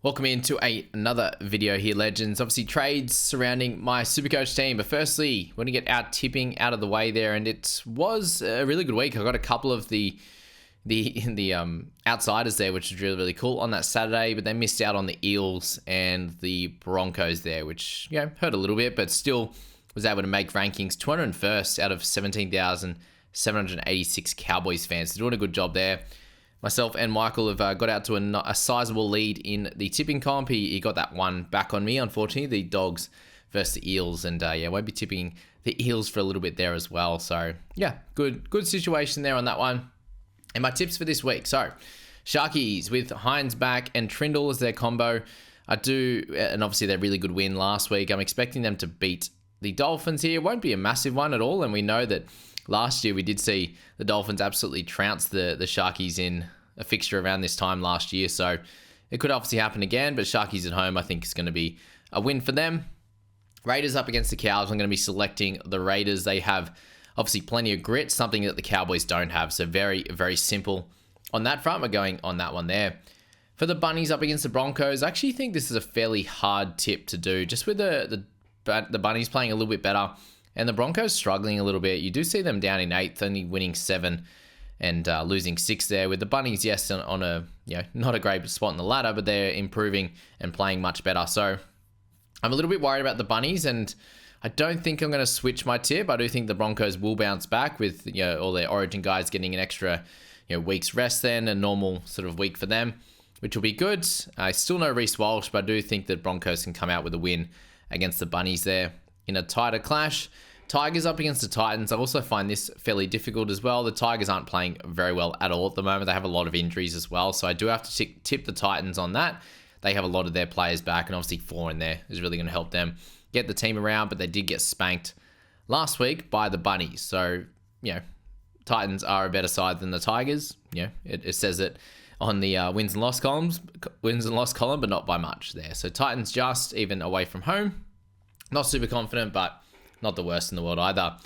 Welcome into another video here, legends. Obviously, trades surrounding my Supercoach team. But firstly, we're going to get our tipping out of the way there, and it was a really good week. I got a couple of the outsiders there, which was really cool on that Saturday. But they missed out on the Eels and the Broncos there, which hurt a little bit, but still was able to make rankings 201st out of 17,786 Cowboys fans. So doing a good job there. Myself and Michael have got out to a sizable lead in the tipping comp. He got that one back on me, unfortunately, the Dogs versus the Eels. And won't be tipping the Eels for a little bit there as well. So, good situation there on that one. And my tips for this week. So, Sharkies with Hines back and Trindle as their combo. And obviously their really good win last week. I'm expecting them to beat the Dolphins here. It won't be a massive one at all. And we know that last year we did see the Dolphins absolutely trounce the Sharkies in a fixture around this time last year. So it could obviously happen again, but Sharkies at home I think is going to be a win for them. Raiders up against the Cows. I'm going to be selecting the Raiders. They have obviously plenty of grit, something that the Cowboys don't have. So very, very simple on that front. We're going on that one there. For the Bunnies up against the Broncos, I actually think this is a fairly hard tip to do, just with the Bunnies playing a little bit better and the Broncos struggling a little bit. You do see them down in 8th, only winning 7 and losing 6 there. With the Bunnies, yes, on a not a great spot in the ladder, but they're improving and playing much better. So I'm a little bit worried about the Bunnies, and I don't think I'm going to switch my tip. I do think the Broncos will bounce back with all their Origin guys getting an extra week's rest then, a normal sort of week for them, which will be good. Still no Reece Walsh, but I do think that Broncos can come out with a win against the Bunnies there in a tighter clash. Tigers up against the Titans. I also find this fairly difficult as well. The Tigers aren't playing very well at all at the moment. They have a lot of injuries as well. So I do have to tip the Titans on that. They have a lot of their players back, and obviously 4 in there is really going to help them get the team around, but they did get spanked last week by the Bunnies. So, Titans are a better side than the Tigers. It says it on the wins and loss column, but not by much there. So Titans just even away from home. Not super confident, but not the worst in the world either.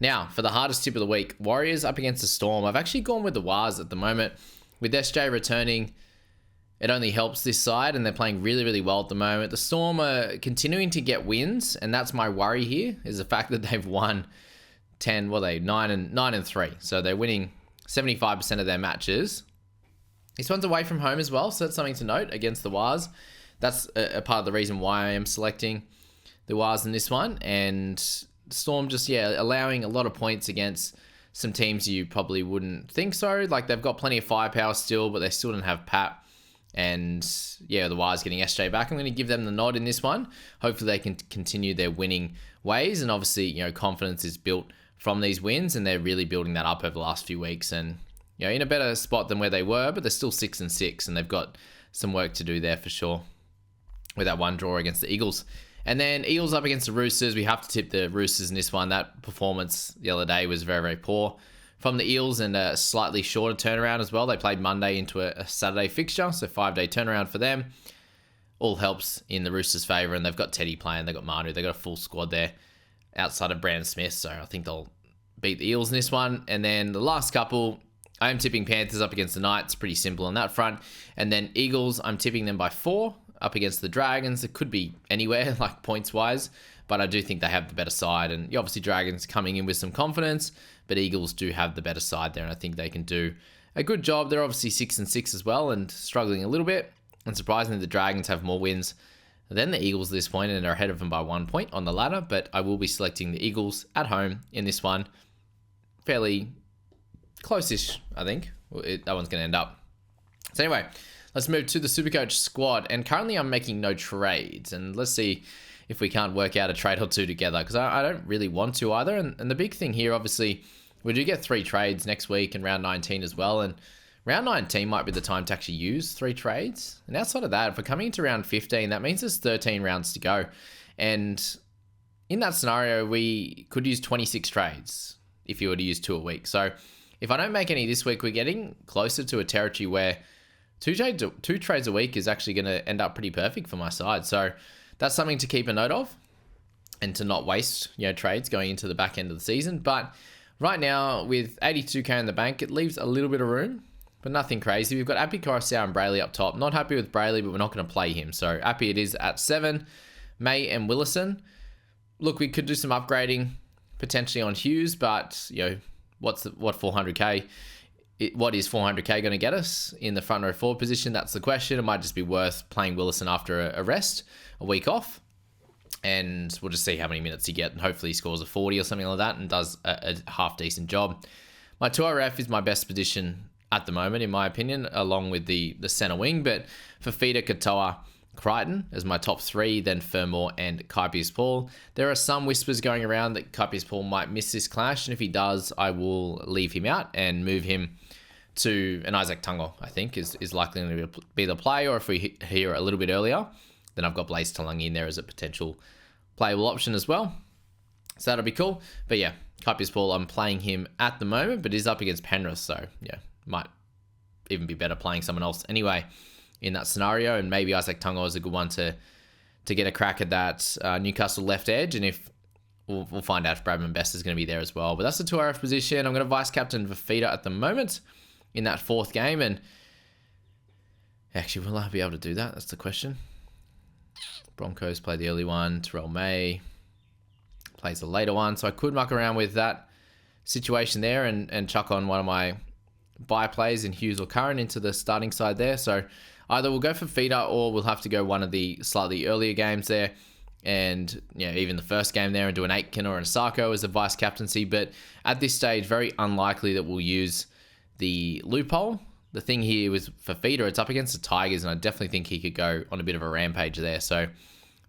Now, for the hardest tip of the week, Warriors up against the Storm. I've actually gone with the Wars at the moment. With SJ returning, it only helps this side, and they're playing really, really well at the moment. The Storm are continuing to get wins, and that's my worry here, is the fact that they've won 9 and 3. So they're winning 75% of their matches. This one's away from home as well, so that's something to note against the Wars. That's a part of the reason why I am selecting the Wars in this one. And Storm just, allowing a lot of points against some teams you probably wouldn't think so. Like, they've got plenty of firepower still, but they still don't have Pat. And, the Wars getting SJ back. I'm going to give them the nod in this one. Hopefully they can continue their winning ways. And obviously, confidence is built from these wins, and they're really building that up over the last few weeks. And, in a better spot than where they were, but they're still 6-6, and they've got some work to do there for sure with that one draw against the Eagles. And then Eagles up against the Roosters. We have to tip the Roosters in this one. That performance the other day was very, very poor from the Eels, and a slightly shorter turnaround as well. They played Monday into a Saturday fixture, so 5-day turnaround for them. All helps in the Roosters' favour, and they've got Teddy playing. They've got Manu. They've got a full squad there outside of Brandon Smith, so I think they'll beat the Eels in this one. And then the last couple, I am tipping Panthers up against the Knights. Pretty simple on that front. And then Eagles, I'm tipping them by 4 up against the Dragons. It could be anywhere, like points-wise, but I do think they have the better side. And obviously Dragons coming in with some confidence, but Eagles do have the better side there, and I think they can do a good job. They're obviously 6-6 as well and struggling a little bit. And surprisingly, the Dragons have more wins than the Eagles at this point and are ahead of them by 1 point on the ladder, but I will be selecting the Eagles at home in this one. Fairly close-ish, I think. That one's going to end up. So anyway, let's move to the Supercoach squad. And currently I'm making no trades. And let's see if we can't work out a trade or two together, because I don't really want to either. And the big thing here, obviously, we do get 3 trades next week in round 19 as well. And round 19 might be the time to actually use 3 trades. And outside of that, if we're coming into round 15, that means there's 13 rounds to go. And in that scenario, we could use 26 trades if you were to use 2 a week. So if I don't make any this week, we're getting closer to a territory where two trades a week is actually going to end up pretty perfect for my side. So that's something to keep a note of and to not waste, trades going into the back end of the season. But right now, with 82k in the bank, it leaves a little bit of room. but nothing crazy. We've got Appy, Coruscant, and Brayley up top. Not happy with Brayley, but we're not going to play him. So Appy it is at 7. May and Willison. Look, we could do some upgrading potentially on Hughes, but what 400k? What is 400k going to get us in the front row forward position? That's the question. It might just be worth playing Willison after a rest, a week off, and we'll just see how many minutes he gets, and hopefully he scores a 40 or something like that and does a half decent job. My 2RF is my best position at the moment, in my opinion, along with the centre wing, but Fafita, Katoa, Crichton as my top 3, then Fermor and Kaipius Paul. There are some whispers going around that Kaipius Paul might miss this clash, and if he does, I will leave him out and move him to an Isaac Tungo, I think, is likely to be the play, or if we hear a little bit earlier, then I've got Blaze Talangi in there as a potential playable option as well. So that'll be cool. But yeah, Kaipius Paul, I'm playing him at the moment, but he's up against Penrith, so yeah, might even be better playing someone else anyway in that scenario, and maybe Isaac Tungo is a good one to get a crack at that Newcastle left edge, and if we'll find out if Bradman Best is going to be there as well. But that's the 2RF position. I'm going to vice captain Fafita at the moment in that 4th game, and actually, will I be able to do that? That's the question. Broncos play the early one. Terrell May plays the later one, so I could muck around with that situation there and chuck on one of my buy plays in Hughes or Curran into the starting side there. So either we'll go for feeder, or we'll have to go one of the slightly earlier games there, and even the first game there, and do an Aitken or an Asako as a vice captaincy. But at this stage, very unlikely that we'll use the loophole. The thing here was for feeder, it's up against the Tigers, and I definitely think he could go on a bit of a rampage there. So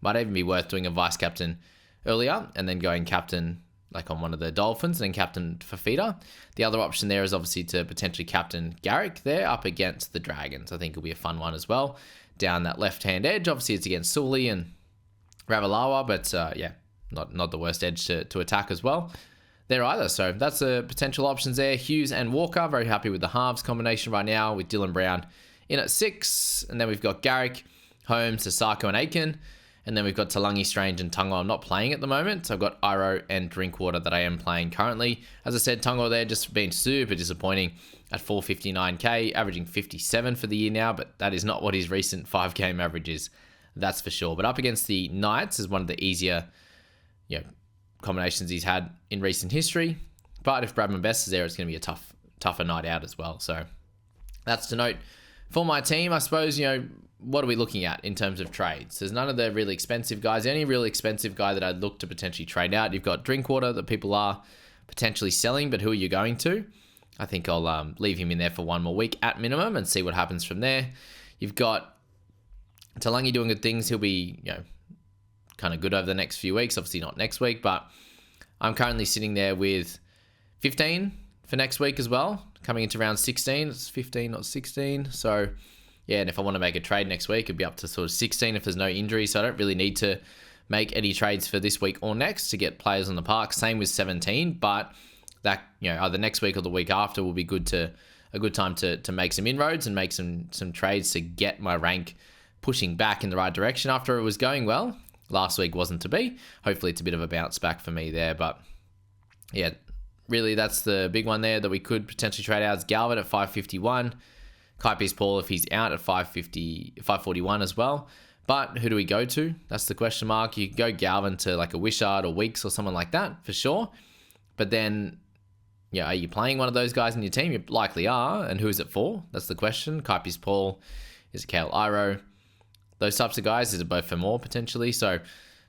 might even be worth doing a vice captain earlier and then going captain like on one of the Dolphins and then captain Fafita. The other option there is obviously to potentially captain Garrick there up against the Dragons. I think it'll be a fun one as well. Down that left-hand edge, obviously it's against Sully and Ravalawa, but not the worst edge to attack as well there either. So that's the potential options there. Hughes and Walker, very happy with the halves combination right now with Dylan Brown in at 6. And then we've got Garrick, Holmes, Sasako and Aiken. And then we've got Talangi, Strange, and Tungo I'm not playing at the moment. So I've got Iro and Drinkwater that I am playing currently. As I said, Tungo there just been super disappointing at 459k, averaging 57 for the year now, but that is not what his recent 5-game average is. That's for sure. But up against the Knights is one of the easier combinations he's had in recent history. But if Bradman Best is there, it's going to be a tougher night out as well. So that's to note for my team. I suppose, what are we looking at in terms of trades? There's none of the really expensive guys. The only really expensive guy that I'd look to potentially trade out, you've got Drinkwater that people are potentially selling, but who are you going to? I think I'll leave him in there for one more week at minimum and see what happens from there. You've got Talangi doing good things. He'll be, kind of good over the next few weeks. Obviously not next week, but I'm currently sitting there with 15 for next week as well. Coming into round 16, it's 15, not 16. So yeah, and if I want to make a trade next week, it'd be up to sort of 16 if there's no injury. So I don't really need to make any trades for this week or next to get players on the park. Same with 17, but that, either next week or the week after will be a good time to make some inroads and make some trades to get my rank pushing back in the right direction after it was going well. Last week wasn't to be. Hopefully it's a bit of a bounce back for me there. But yeah, really that's the big one there that we could potentially trade out. Is Galvin at 551. Kaipius Paul, if he's out, at 541 as well. But who do we go to? That's the question mark. You could go Galvin to like a Wishart or Weeks or someone like that for sure. But then, are you playing one of those guys in your team? You likely are. And who is it for? That's the question. Kaipius Paul, is it Kale Iro? Those types of guys, is it both for more potentially? So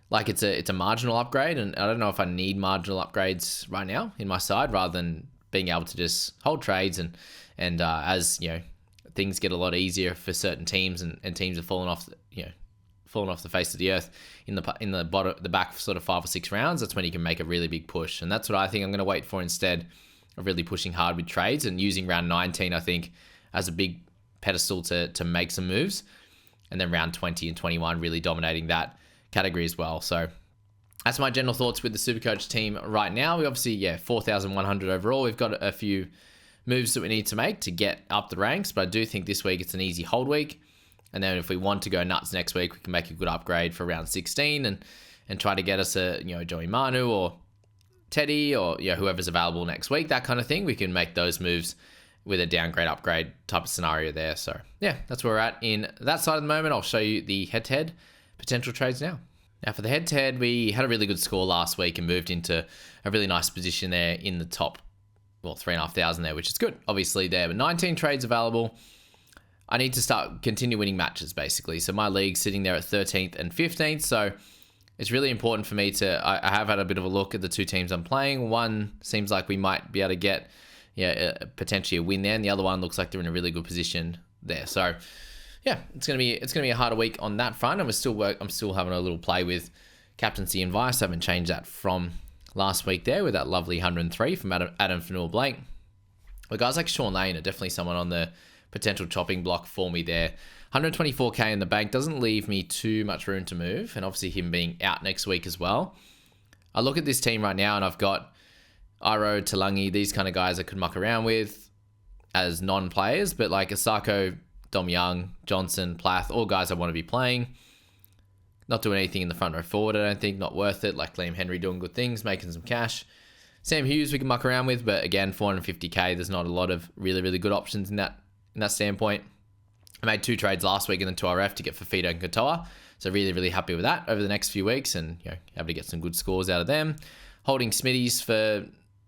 like it's a marginal upgrade, and I don't know if I need marginal upgrades right now in my side rather than being able to just hold trades and as things get a lot easier for certain teams and teams have fallen off the face of the earth in the back sort of 5 or 6 rounds. That's when you can make a really big push, and that's what I think I'm going to wait for instead of really pushing hard with trades and using round 19 I think as a big pedestal to make some moves. And then round 20 and 21 really dominating that category as well. So that's my general thoughts with the Supercoach team right now. We obviously, 4,100 overall. We've got a few moves that we need to make to get up the ranks, but I do think this week it's an easy hold week. And then if we want to go nuts next week, we can make a good upgrade for round 16 and try to get us a, Joey Manu or Teddy or whoever's available next week, that kind of thing. We can make those moves with a downgrade upgrade type of scenario there. So yeah, that's where we're at in that side of the moment. I'll show you the head-to-head potential trades now. Now for the head-to-head, we had a really good score last week and moved into a really nice position there in the top, 3,500 there, which is good. Obviously there were 19 trades available. I need to continue winning matches basically. So my league's sitting there at 13th and 15th. So it's really important for me I have had a bit of a look at the two teams I'm playing. One seems like we might be able to get potentially a win there, and the other one looks like they're in a really good position there. So yeah, it's gonna be a harder week on that front, and I'm still having a little play with captaincy and vice. I haven't changed that from last week there with that lovely 103 from Adam Fanua Blake. But guys like Sean Lane are definitely someone on the potential chopping block for me there. 124k in the bank doesn't leave me too much room to move, and obviously him being out next week as well. I look at this team right now and I've got Iro, Talangi, these kind of guys I could muck around with as non-players, but like Asako, Dom Young, Johnson, Plath, all guys I want to be playing. Not doing anything in the front row forward, I don't think. Not worth it. Like Liam Henry doing good things, making some cash. Sam Hughes we can muck around with, but again, 450k, there's not a lot of really, really good options in that standpoint. I made 2 trades last week in the 2RF to get Fafita and Katoa. So really, really happy with that over the next few weeks, and able to get some good scores out of them. Holding Smitties for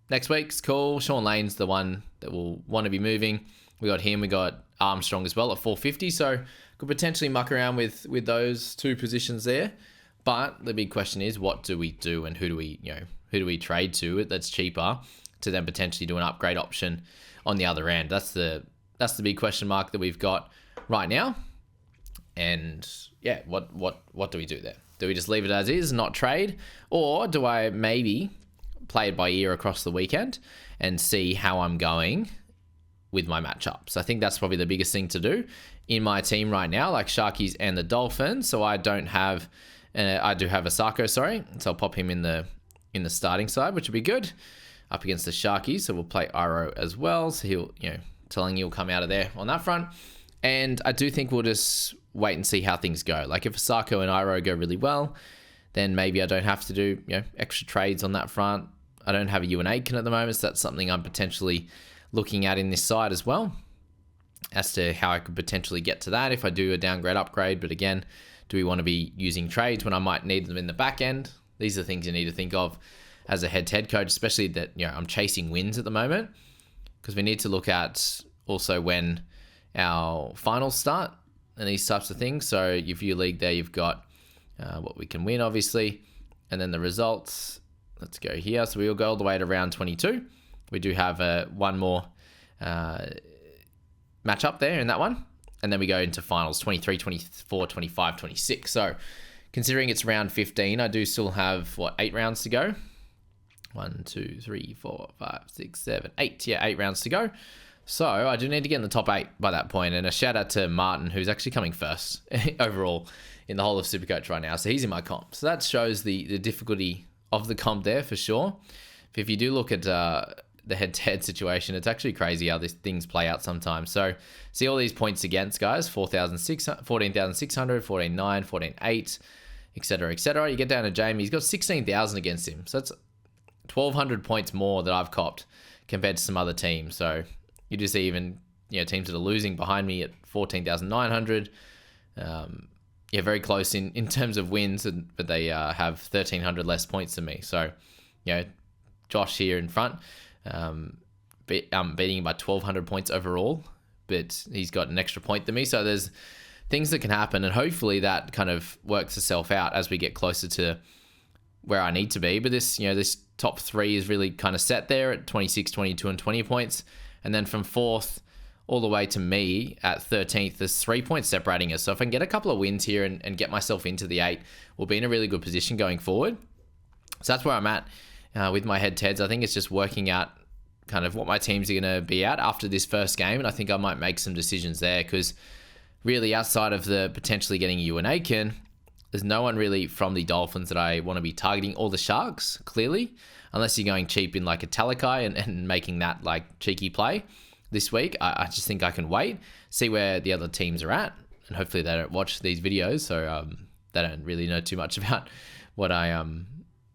next week's cool. Sean Lane's the one that will want to be moving. We got him. We got Armstrong as well at 450. So could potentially muck around with those 2 positions there. But the big question is, what do we do, and who do we trade to that's cheaper to then potentially do an upgrade option on the other end? That's the big question mark that we've got right now. And yeah, what do we do there? Do we just leave it as is, not trade? Or do I maybe play it by ear across the weekend and see how I'm going with my matchups? I think that's probably the biggest thing to do in my team right now, like Sharkies and the Dolphins. So I do have Asako, sorry. So I'll pop him in the starting side, which would be good up against the Sharkies. So we'll play Iro as well. So he'll, telling you'll come out of there on that front. And I do think we'll just wait and see how things go. Like if Asako and Iro go really well, then maybe I don't have to do extra trades on that front. I don't have a Ewan Aitken at the moment, so that's something I'm potentially looking at in this side as well, as to how I could potentially get to that if I do a downgrade upgrade. But again, do we want to be using trades when I might need them in the back end? These are things you need to think of as a head-to-head coach, especially that I'm chasing wins at the moment, because we need to look at also when our finals start and these types of things. So your view league there, you've got what we can win, obviously, and then the results. Let's go here. So we'll go all the way to round 22. We do have one more match up there in that one. And then we go into finals 23, 24, 25, 26. So considering it's round 15, I do still have, 8 rounds to go? 1, 2, 3, 4, 5, 6, 7, 8. Yeah, 8 rounds to go. So I do need to get in the top 8 by that point. And a shout out to Martin, who's actually coming first overall in the whole of Supercoach right now. So he's in my comp. So that shows the difficulty of the comp there for sure. If you do look at the head-to-head situation, it's actually crazy how these things play out sometimes. So see all these points against, guys, 14,600, 14,900, 14,800, etc., etc. You get down to Jamie, he's got 16,000 against him. So that's 1,200 points more that I've copped compared to some other teams. So you just see even teams that are losing behind me at 14,900. Very close in terms of wins, but they have 1,300 less points than me. So, Josh here in front, I'm beating him by 1,200 points overall, but he's got an extra point than me. So there's things that can happen, and hopefully that kind of works itself out as we get closer to where I need to be. But this, this top 3 is really kind of set there at 26, 22, and 20 points. And then from 4th all the way to me at 13th, there's 3 points separating us. So if I can get a couple of wins here and get myself into the 8, we'll be in a really good position going forward. So that's where I'm at with my head-to-heads. I think it's just working out kind of what my teams are going to be at after this first game. And I think I might make some decisions there, because really outside of the potentially getting Ewan Aitken, there's no one really from the Dolphins that I want to be targeting, or the Sharks, clearly, unless you're going cheap in like a Talakai and making that like cheeky play this week. I just think I can wait, see where the other teams are at, and hopefully they don't watch these videos, so they don't really know too much about what I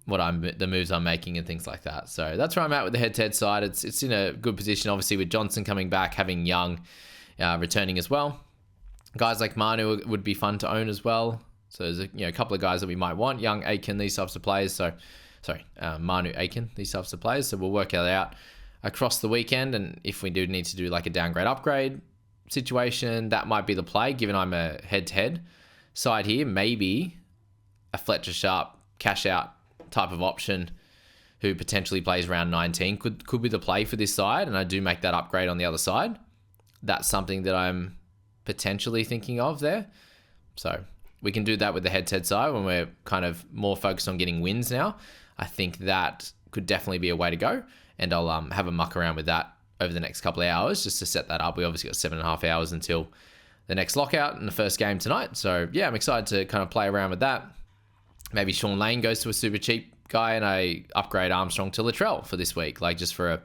the moves I'm making and things like that. So that's where I'm at with the head-to-head side. It's in a good position, obviously, with Johnson coming back, having Young returning as well. Guys like Manu would be fun to own as well. So there's a couple of guys that we might want. Young, Aiken, these types of players. So, Manu, Aiken, these types of players. So we'll work that out across the weekend. And if we do need to do like a downgrade upgrade situation, that might be the play, given I'm a head-to-head side here. Maybe a Fletcher Sharp cash out type of option who potentially plays round 19 could be the play for this side, and I do make that upgrade on the other side. That's something that I'm potentially thinking of there. So we can do that with the head-to-head side when we're kind of more focused on getting wins now. I think that could definitely be a way to go, and I'll have a muck around with that over the next couple of hours just to set that up. We obviously got 7.5 hours until the next lockout and the first game tonight. So yeah, I'm excited to kind of play around with that. Maybe Sean Lane goes to a super cheap guy and I upgrade Armstrong to Latrell for this week, like just for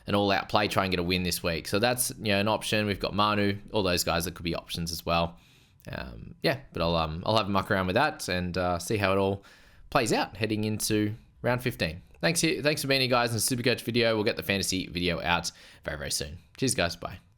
an all-out play, try and get a win this week. So that's an option. We've got Manu, all those guys that could be options as well. But I'll have a muck around with that and see how it all plays out heading into round 15. Thanks for being here, guys, in the Supercoach video. We'll get the fantasy video out very, very soon. Cheers, guys. Bye.